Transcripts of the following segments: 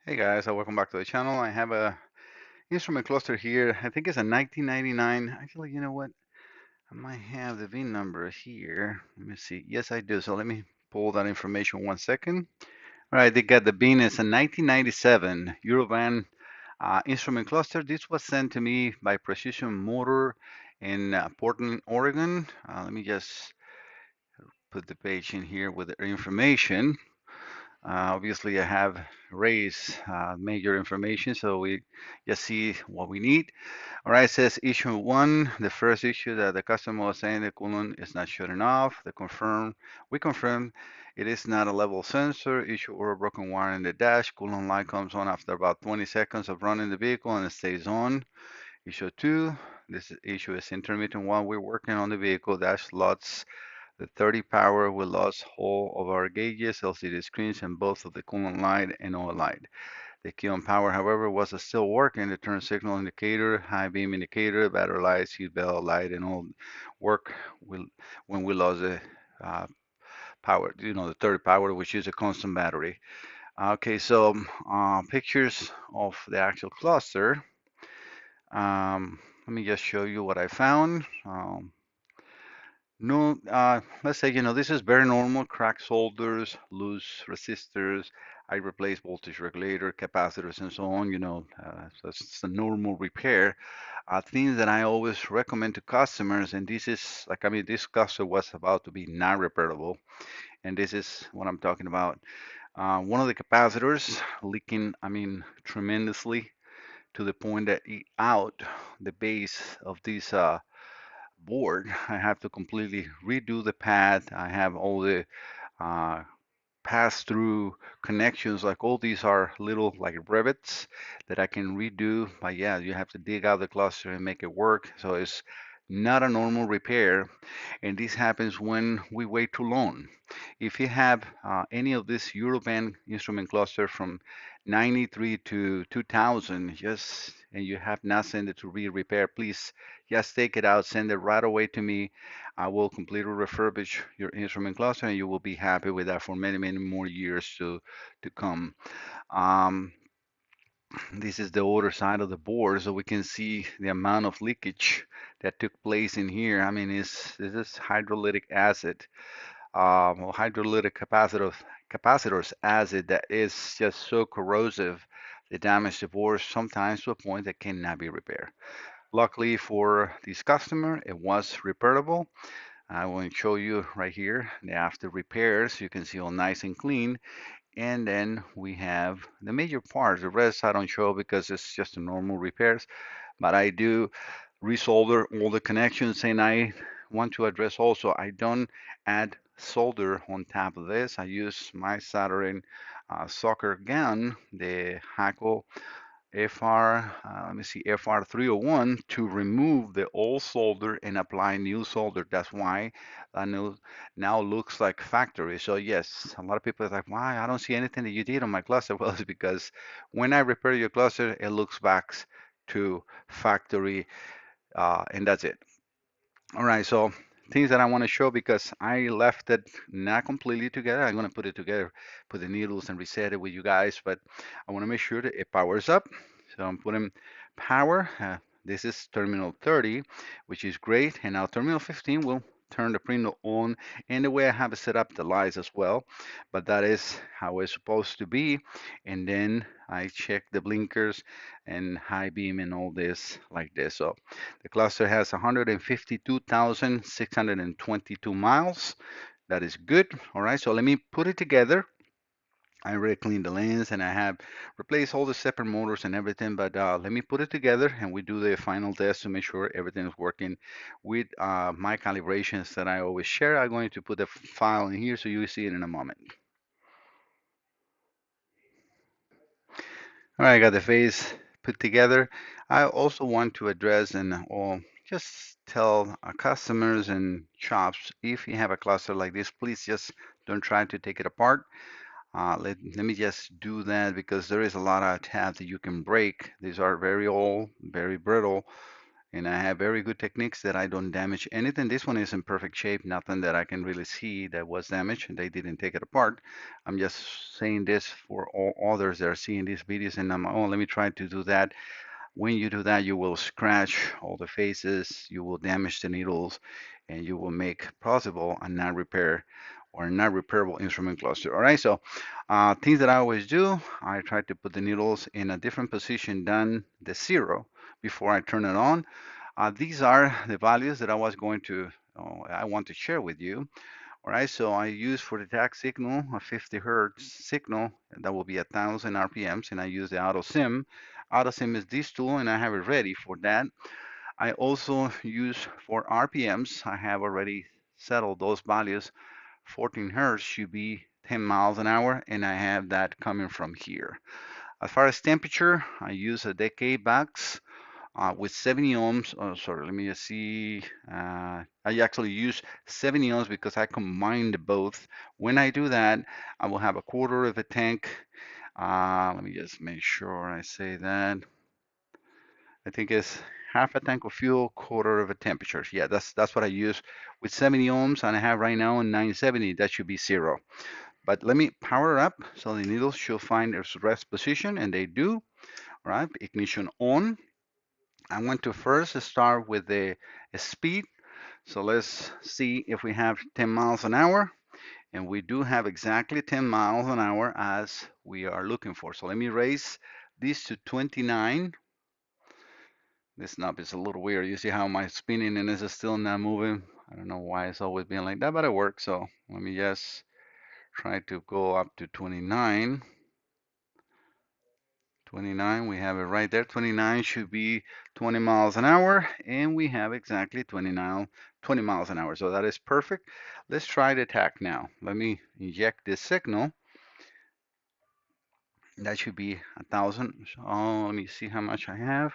Hey guys, welcome back to the channel. I have a instrument cluster here. I think it's a 1999. Actually, you know what? I might have the VIN number here. Let me see. Yes, I do. So let me pull that information 1 second. All right, they got the VIN. It's a 1997 EuroVan instrument cluster. This was sent to me by Precision Motor in Portland, Oregon. Let me just put the page in here with the information. Obviously, I have raised major information, so we just see what we need. All right, it says issue one, the first issue that the customer was saying the coolant is not shutting off. We confirm it is not a level sensor. Issue or a broken wire in the dash. Coolant light comes on after about 20 seconds of running the vehicle and it stays on. Issue two, this issue is intermittent while we're working on the vehicle. Dash lots the 30 power. We lost all of our gauges, LCD screens, and both of the coolant light and oil light. The key on power, however, was still working. The turn signal indicator, high beam indicator, battery light, seat belt light, and all work when we lost the uh, power, the 30 power, which is a constant battery. Okay, so pictures of the actual cluster. Let me just show you what I found. No, let's say, this is very normal, cracked solders, loose resistors. I replace voltage regulator, capacitors, and so on, so it's a normal repair. Things that I always recommend to customers, and this is like, I mean, this cluster was about to be non-repairable, and this is what I'm talking about. One of the capacitors leaking, I mean, tremendously to the point that it out the base of this board. I have to completely redo the pad. I have all the uh, pass-through connections. Like all these are little like rivets that I can redo. But yeah, you have to dig out the cluster and make it work. So it's not a normal repair, and this happens when we wait too long. If you have any of this Eurovan instrument cluster from 93 to 2000, just and you have not sent it to re-repair, please just take it out, send it right away to me. I will completely refurbish your instrument cluster, and you will be happy with that for many, many more years to come. Um, this is the other side of the board, so we can see the amount of leakage that took place in here. I mean, this is hydrolytic acid, or hydrolytic capacitors acid that is just so corrosive. They damage the board sometimes to a point that cannot be repaired. Luckily for this customer, it was repairable. I will show you right here the after repairs. You can see all nice and clean. And then we have the major parts. The rest I don't show because it's just a normal repairs. But I do resolder all the connections, and I want to address also I don't add solder on top of this. I use my soldering soccer gun, the Hackle FR, let me see, FR301 to remove the old solder and apply new solder. That's why I know now looks like factory. So yes, a lot of people are like, why? I don't see anything that you did on my cluster. Well, it's because when I repair your cluster, it looks back to factory, and that's it. All right, so things that I want to show because I left it not completely together. I'm going to put it together, put the needles and reset it with you guys, but I want to make sure that it powers up. So I'm putting power. This is terminal 30, which is great. And now terminal 15 will turn the printer on. And the way I have it set up, the lights as well. But that is how it's supposed to be. And then I check the blinkers and high beam and all this like this. So the cluster has 152,622 miles. That is good. All right, so let me put it together. I already cleaned the lens and I have replaced all the separate motors and everything, but let me put it together and we do the final test to make sure everything is working with my calibrations that I always share. I'm going to put the file in here so you see it in a moment. All right, I got the phase put together. I also want to address and or just tell our customers and shops, if you have a cluster like this, please just don't try to take it apart. Let me just do that because there is a lot of tabs that you can break. These are very old, very brittle, And I have very good techniques that I don't damage anything. This one is in perfect shape, nothing that I can really see that was damaged. They didn't take it apart. I'm just saying this for all others that are seeing these videos and I'm, oh, let me try to do that. When you do that, you will scratch all the faces, you will damage the needles, and you will make possible a non-repair or not repairable instrument cluster. All right, so things that I always do, I try to put the needles in a different position than the zero before I turn it on. These are the values that I was going to, I want to share with you. All right, so I use for the tag signal a 50 hertz signal, and that will be 1,000 RPMs, and I use the auto sim. Auto sim is this tool, and I have it ready for that. I also use for RPMs, I have already settled those values. 14 hertz should be 10 miles an hour, and I have that coming from here. As far as temperature, I use a decade box with 70 ohms. Oh, sorry, let me just see. I actually use 70 ohms because I combined both. When I do that, I will have a quarter of a tank. Let me just make sure I say that. I think it's half a tank of fuel, quarter of a temperature. Yeah, that's what I use with 70 ohms, and I have right now in 970. That should be zero. But let me power up so the needles should find its rest position, and they do. All right, ignition on. I want to first start with the speed. So let's see if we have 10 miles an hour. And we do have exactly 10 miles an hour as we are looking for. So let me raise this to 29. This knob is a little weird. You see how my spinning and this is still not moving. I don't know why it's always been like that, but it works. So let me just try to go up to 29. 29, we have it right there. 29 should be 20 miles an hour, and we have exactly 20 miles an hour. So that is perfect. Let's try the tach now. Let me inject this signal. That should be 1,000. Oh, let me see how much I have.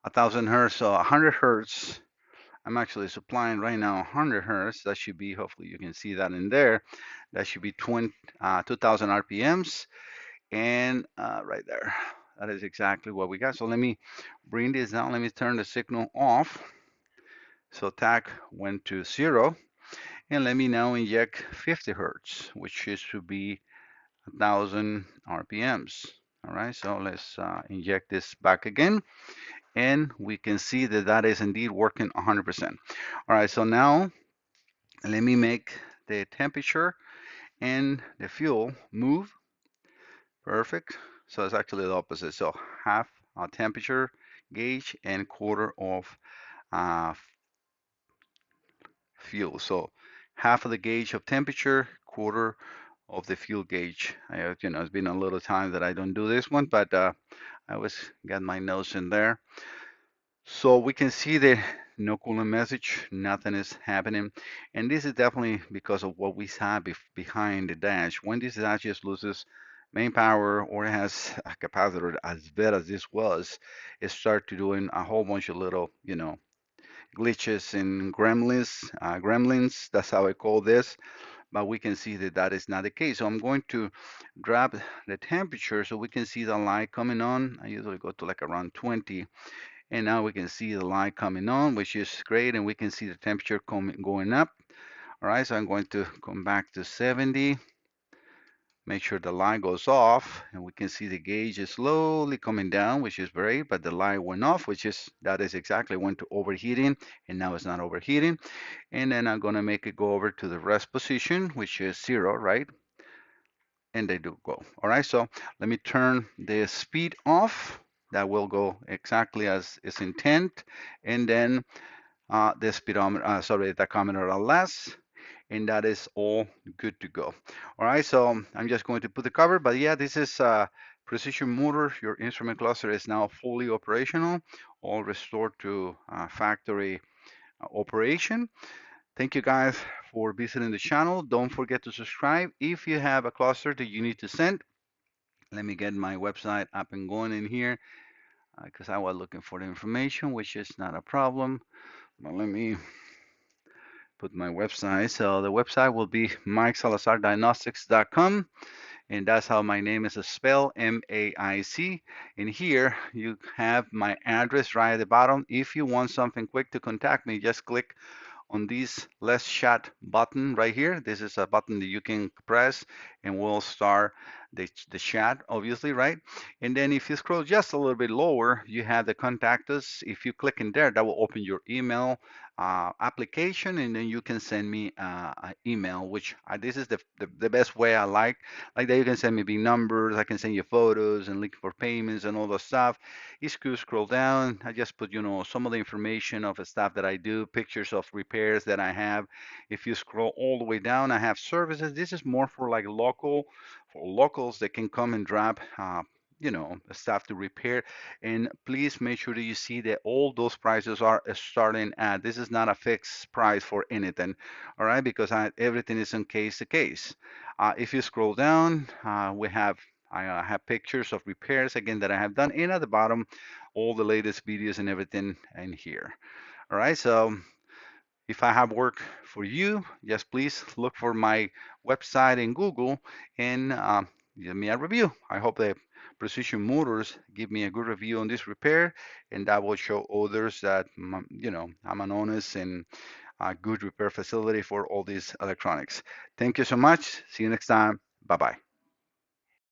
1,000 hertz, so 100 hertz. I'm actually supplying right now 100 hertz. That should be, hopefully you can see that in there. That should be 2,000 RPMs. And right there, that is exactly what we got. So let me bring this down. Let me turn the signal off. So tach went to zero. And let me now inject 50 hertz, which should be 1,000 RPMs. All right, so let's inject this back again. And we can see that that is indeed working 100%. All right, so now let me make the temperature and the fuel move. Perfect. So it's actually the opposite. So half temperature gauge and quarter of uh, fuel. So half of the gauge of temperature, quarter of the fuel gauge. It's been a little time that I don't do this one, but I always got my nose in there. So we can see the no coolant message, nothing is happening. And this is definitely because of what we have behind the dash. When this dash just loses main power or it has a capacitor as bad as this was, it start to doing a whole bunch of little, glitches and gremlins, that's how I call this. But we can see that that is not the case. So I'm going to drop the temperature so we can see the light coming on. I usually go to like around 20. And now we can see the light coming on, which is great, and we can see the temperature going up. All right, so I'm going to come back to 70, make sure the light goes off, and we can see the gauge is slowly coming down, which is great, but the light went off, that is exactly when to overheating, and now it's not overheating. And then I'm gonna make it go over to the rest position, which is zero, right? And they do go. All right, so let me turn the speed off. That will go exactly as is intent. And then the speedometer, sorry, the tachometer less, and that is all good to go. All right, so I'm just going to put the cover, but yeah, this is precision motor. Your instrument cluster is now fully operational, all restored to factory operation. Thank you guys for visiting the channel. Don't forget to subscribe. If you have a cluster that you need to send, let me get my website up and going in here because I was looking for the information, which is not a problem. But let me put my website. So the website will be MikeSalazarDiagnostics.com, and that's how my name is spelled, Maic. And here you have my address right at the bottom. If you want something quick to contact me, just click on this Let's Chat button right here. This is a button that you can press and we'll start the chat, obviously, right? And then if you scroll just a little bit lower, you have the contact us. If you click in there, that will open your email application, and then you can send me an email, which this is the best way I like that you can send me big numbers, I can send you photos and link for payments and all the stuff. If you scroll down, I just put, some of the information of the stuff that I do, pictures of repairs that I have. If you scroll all the way down, I have services. This is more for like for locals that can come and drop, stuff to repair. And please make sure that you see that all those prices are starting at, this is not a fixed price for anything, all right? Because everything is on case to case. If you scroll down, I have pictures of repairs again that I have done, and at the bottom, all the latest videos and everything in here. All right, so if I have work for you, just please look for my website in Google and give me a review. I hope that Precision Motors give me a good review on this repair, and that will show others that I'm an honest and good repair facility for all these electronics. Thank you so much. See you next time. Bye bye.